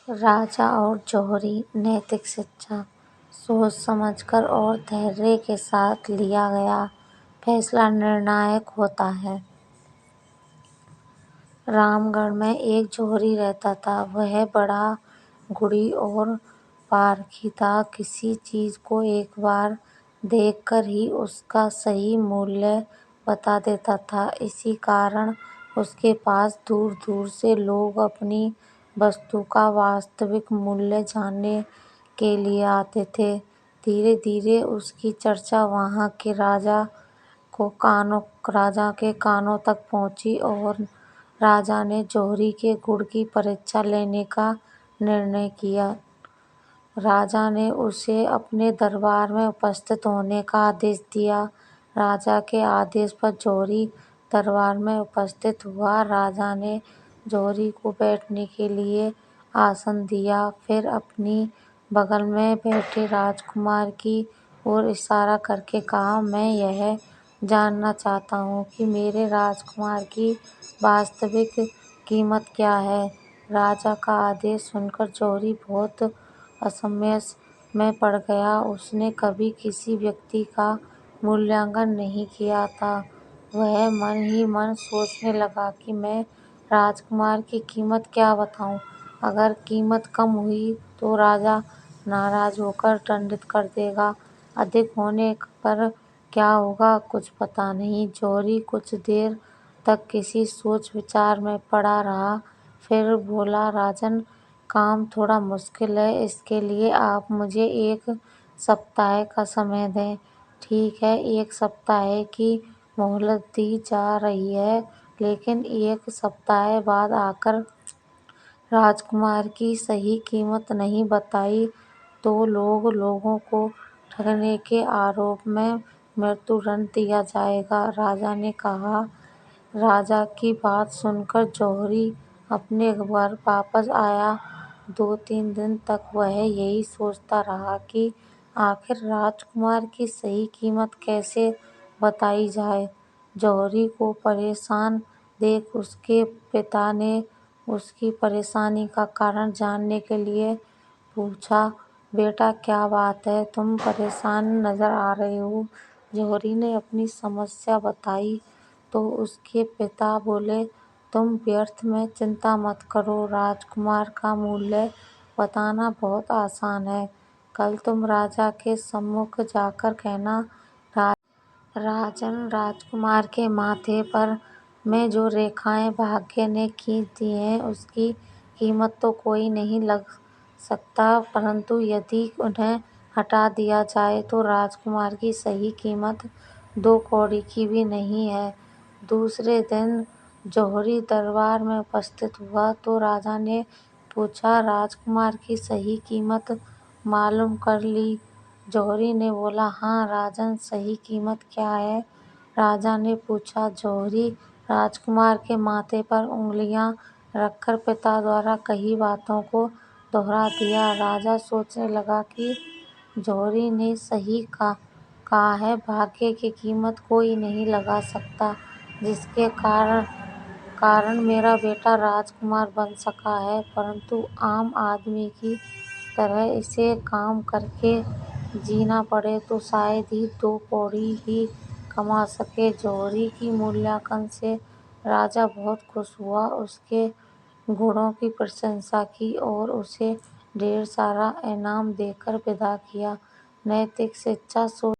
राजा और जौहरी। नैतिक शिक्षा। सोच समझकर और धैर्य के साथ लिया गया फैसला निर्णायक होता है। रामगढ़ में एक जौहरी रहता था। वह बड़ा गुणी और पारखी था। किसी चीज को एक बार देखकर ही उसका सही मूल्य बता देता था। इसी कारण उसके पास दूर दूर से लोग अपनी वस्तु का वास्तविक मूल्य जानने के लिए आते थे। धीरे धीरे उसकी चर्चा वहां के राजा के कानों तक पहुंची और राजा ने जौहरी के गुण की परीक्षा लेने का निर्णय किया। राजा ने उसे अपने दरबार में उपस्थित होने का आदेश दिया। राजा के आदेश पर जौहरी दरबार में उपस्थित हुआ। राजा ने जौहरी को बैठने के लिए आसन दिया। फिर अपनी बगल में बैठे राजकुमार की ओर इशारा करके कहा, मैं यह जानना चाहता हूँ कि मेरे राजकुमार की वास्तविक कीमत क्या है। राजा का आदेश सुनकर जौहरी बहुत असमंजस में पड़ गया। उसने कभी किसी व्यक्ति का मूल्यांकन नहीं किया था। वह मन ही मन सोचने लगा कि मैं राजकुमार की कीमत क्या बताऊं। अगर कीमत कम हुई तो राजा नाराज होकर दंडित कर देगा। अधिक होने पर क्या होगा कुछ पता नहीं। जौहरी कुछ देर तक किसी सोच विचार में पड़ा रहा। फिर बोला, राजन, काम थोड़ा मुश्किल है। इसके लिए आप मुझे 1 सप्ताह का समय दें। ठीक है, 1 सप्ताह की मोहलत दी जा रही है, लेकिन 1 सप्ताह बाद आकर राजकुमार की सही कीमत नहीं बताई तो लोगों को ठगने के आरोप में मृत्युदंड दिया जाएगा। राजा ने कहा। राजा की बात सुनकर जौहरी अपने घर वापस आया। 2-3 दिन तक वह यही सोचता रहा कि आखिर राजकुमार की सही कीमत कैसे बताई जाए। जौहरी को परेशान देख उसके पिता ने उसकी परेशानी का कारण जानने के लिए पूछा, बेटा, क्या बात है, तुम परेशान नजर आ रहे हो। जौहरी ने अपनी समस्या बताई तो उसके पिता बोले, तुम व्यर्थ में चिंता मत करो। राजकुमार का मूल्य बताना बहुत आसान है। कल तुम राजा के सम्मुख जाकर कहना, राजन, राजकुमार के माथे पर में जो रेखाएं भाग्य ने खींच दी हैं उसकी कीमत तो कोई नहीं लग सकता, परंतु यदि उन्हें हटा दिया जाए तो राजकुमार की सही कीमत 2 कौड़ी की भी नहीं है। दूसरे दिन जौहरी दरबार में उपस्थित हुआ तो राजा ने पूछा, राजकुमार की सही कीमत मालूम कर ली। जौहरी ने बोला, हाँ राजन, सही कीमत क्या है। राजा ने पूछा। जौहरी राजकुमार के माथे पर उंगलियां रखकर पिता द्वारा कही बातों को दोहरा दिया। राजा सोचने लगा कि जौहरी ने सही कहा है, भाग्य की कीमत कोई नहीं लगा सकता, जिसके कारण मेरा बेटा राजकुमार बन सका है, परंतु आम आदमी की तरह इसे काम करके जीना पड़े तो शायद ही 2 कौड़ी ही कमा सके। जौहरी की मूल्यांकन से राजा बहुत खुश हुआ। उसके गुणों की प्रशंसा की और उसे ढेर सारा इनाम देकर विदा किया। नैतिक शिक्षा।